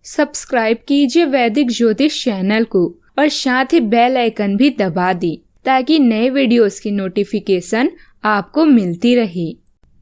Subscribe कीजिए वैदिक ज्योतिष चैनल को और साथ ही बेल आइकन भी दबा दी ताकि नए वीडियोस की नोटिफिकेशन आपको मिलती रहे।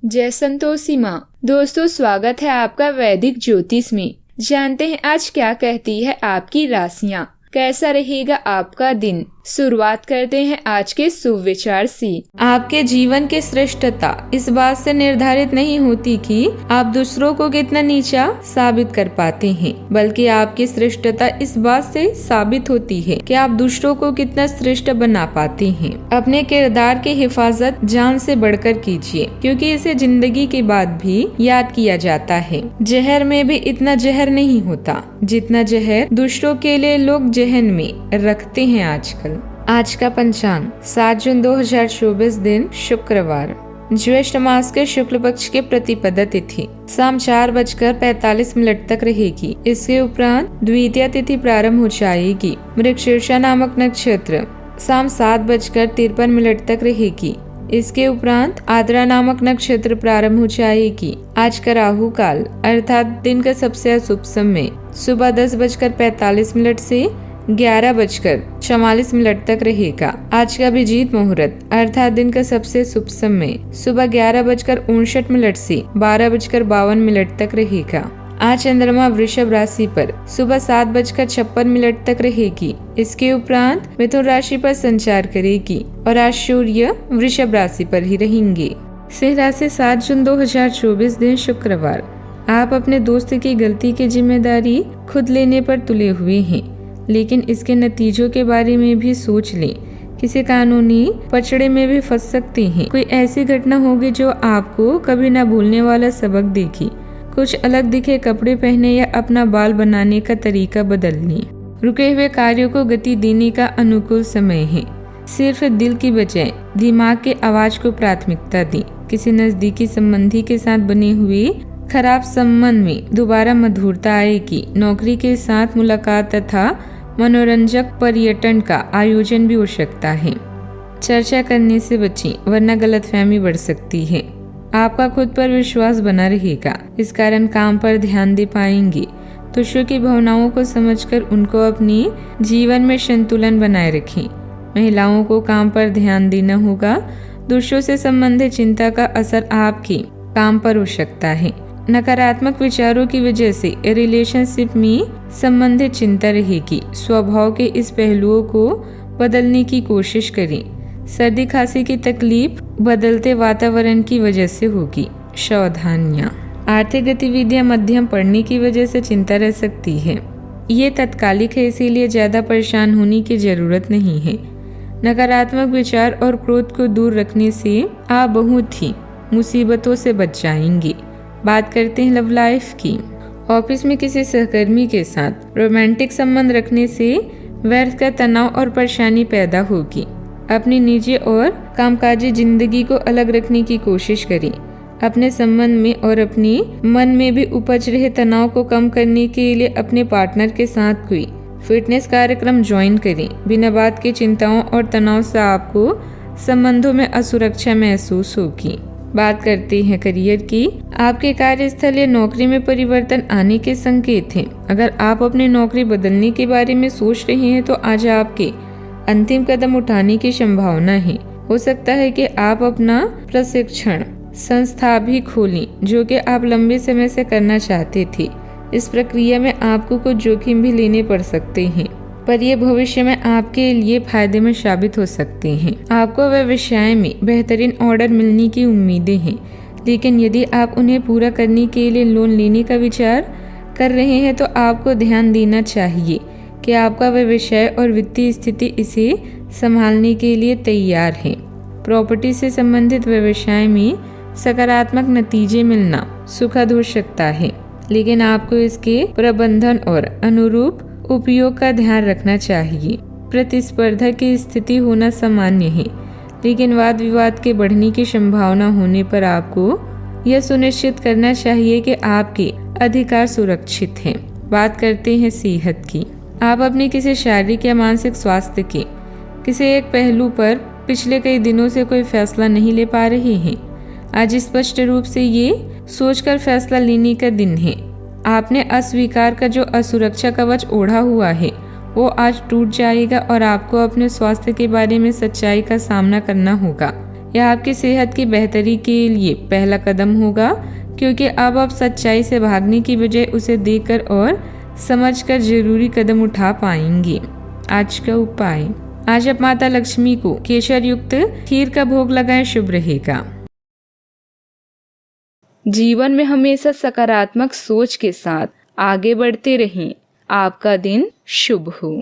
जय संतोषी माँ। दोस्तों, स्वागत है आपका वैदिक ज्योतिष में। जानते हैं आज क्या कहती है आपकी राशियाँ, कैसा रहेगा आपका दिन। शुरुआत करते हैं आज के शुभ विचार से। आपके जीवन की श्रेष्ठता इस बात से निर्धारित नहीं होती कि आप दूसरों को कितना नीचा साबित कर पाते हैं, बल्कि आपकी श्रेष्ठता इस बात से साबित होती है कि आप दूसरों को कितना श्रेष्ठ बना पाते हैं। अपने किरदार की हिफाजत जान से बढ़कर कीजिए, क्योंकि इसे जिंदगी के बाद भी याद किया जाता है। जहर में भी इतना जहर नहीं होता जितना जहर दूसरों के लिए लोग जहन में रखते हैं आजकल। आज का पंचांग 7 जून 2024 दिन शुक्रवार, ज्येष्ठ मास के शुक्ल पक्ष के प्रतिपदा तिथि शाम 4:45 तक रहेगी। इसके उपरांत द्वितीया तिथि प्रारंभ हो जाएगी। मृगशीर्षा नामक नक्षत्र शाम 7:53 तक रहेगी। इसके उपरांत आद्रा नामक नक्षत्र प्रारंभ हो जाएगी। आज का राहु काल अर्थात दिन का सबसे अशुभ समय सुबह 10:45 से 11:44 तक रहेगा। आज का अभिजीत मुहूर्त अर्थात दिन का सबसे शुभ समय सुबह 11:59 से 12:52 तक रहेगा। आज चंद्रमा वृषभ राशि पर सुबह 7:56 तक रहेगी। इसके उपरांत मिथुन राशि पर संचार करेगी और आज सूर्य वृषभ राशि पर ही रहेंगे। सिंह राशि 7 जून 2024 दिन शुक्रवार। आप अपने दोस्त की गलती की जिम्मेदारी खुद लेने पर तुले हुए हैं, लेकिन इसके नतीजों के बारे में भी सोच लें। किसी कानूनी पचड़े में भी फंस सकते हैं। कोई ऐसी घटना होगी जो आपको कभी न भूलने वाला सबक देगी। कुछ अलग दिखे कपड़े पहने या अपना बाल बनाने का तरीका बदलने। रुके हुए कार्यों को गति देने का अनुकूल समय है। सिर्फ दिल की बजाय दिमाग के आवाज को प्राथमिकता दें। किसी नजदीकी संबंधी के साथ बने हुए खराब संबंध में दोबारा मधुरता आएगी। नौकरी के साथ मुलाकात तथा मनोरंजक पर्यटन का आयोजन भी हो सकता है। चर्चा करने से बचें, वरना गलतफहमी बढ़ सकती है। आपका खुद पर विश्वास बना रहेगा, इस कारण काम पर ध्यान दे पाएंगे। दूसरों की भावनाओं को समझकर उनको अपने जीवन में संतुलन बनाए रखें। महिलाओं को काम पर ध्यान देना होगा। दूसरों से संबंधित चिंता का असर आपके काम पर हो सकता है। नकारात्मक विचारों की वजह से रिलेशनशिप में संबंधित चिंता रहेगी। स्वभाव के इस पहलुओं को बदलने की कोशिश करें। सर्दी खांसी की तकलीफ बदलते वातावरण की वजह से होगी। सावधानियां। आर्थिक गतिविधियां मध्यम पड़ने की वजह से चिंता रह सकती है। ये तत्कालिक है, इसीलिए ज्यादा परेशान होने की जरूरत नहीं है। नकारात्मक विचार और क्रोध को दूर रखने से आप बहुत ही मुसीबतों से बच जाएंगे। बात करते हैं लव लाइफ की। ऑफिस में किसी सहकर्मी के साथ रोमांटिक संबंध रखने से व्यर्थ का तनाव और परेशानी पैदा होगी। अपनी निजी और कामकाजी जिंदगी को अलग रखने की कोशिश करें। अपने संबंध में और अपने मन में भी उपज रहे तनाव को कम करने के लिए अपने पार्टनर के साथ कोई फिटनेस कार्यक्रम ज्वाइन करें। बिना बात की चिंताओं और तनाव से आपको संबंधों में असुरक्षा महसूस होगी। बात करते हैं करियर की। आपके कार्यस्थल या नौकरी में परिवर्तन आने के संकेत हैं। अगर आप अपनी नौकरी बदलने के बारे में सोच रहे हैं तो आज आपके अंतिम कदम उठाने की संभावना है। हो सकता है कि आप अपना प्रशिक्षण संस्था भी खोलें, जो कि आप लंबे समय से करना चाहते थे। इस प्रक्रिया में आपको कुछ जोखिम भी लेने पड़ सकते हैं, पर ये भविष्य में आपके लिए फायदेमंद साबित हो सकते हैं। आपको व्यवसाय में बेहतरीन ऑर्डर मिलने की उम्मीदें हैं, लेकिन यदि आप उन्हें पूरा करने के लिए लोन लेने का विचार कर रहे हैं तो आपको ध्यान देना चाहिए कि आपका व्यवसाय और वित्तीय स्थिति इसे संभालने के लिए तैयार है। प्रॉपर्टी से संबंधित व्यवसाय में सकारात्मक नतीजे मिलना सुखद हो सकता है, लेकिन आपको इसके प्रबंधन और अनुरूप उपयोग का ध्यान रखना चाहिए। प्रतिस्पर्धा की स्थिति होना सामान्य है, लेकिन वाद विवाद के बढ़ने की संभावना होने पर आपको यह सुनिश्चित करना चाहिए कि आपके अधिकार सुरक्षित हैं। बात करते हैं सेहत की। आप अपने किसी शारीरिक या मानसिक स्वास्थ्य के किसी एक पहलू पर पिछले कई दिनों से कोई फैसला नहीं ले पा रहे हैं। आज स्पष्ट रूप से ये सोचकर फैसला लेने का दिन है। आपने अस्वीकार का जो असुरक्षा कवच ओढ़ा हुआ है वो आज टूट जाएगा और आपको अपने स्वास्थ्य के बारे में सच्चाई का सामना करना होगा। यह आपकी सेहत की बेहतरी के लिए पहला कदम होगा, क्योंकि अब आप सच्चाई से भागने की बजाय उसे देखकर और समझकर जरूरी कदम उठा पाएंगे। आज का उपाय, आज आप माता लक्ष्मी को केशर युक्त खीर का भोग लगाएं, शुभ रहेगा। जीवन में हमेशा सकारात्मक सोच के साथ आगे बढ़ते रहें। आपका दिन शुभ हो।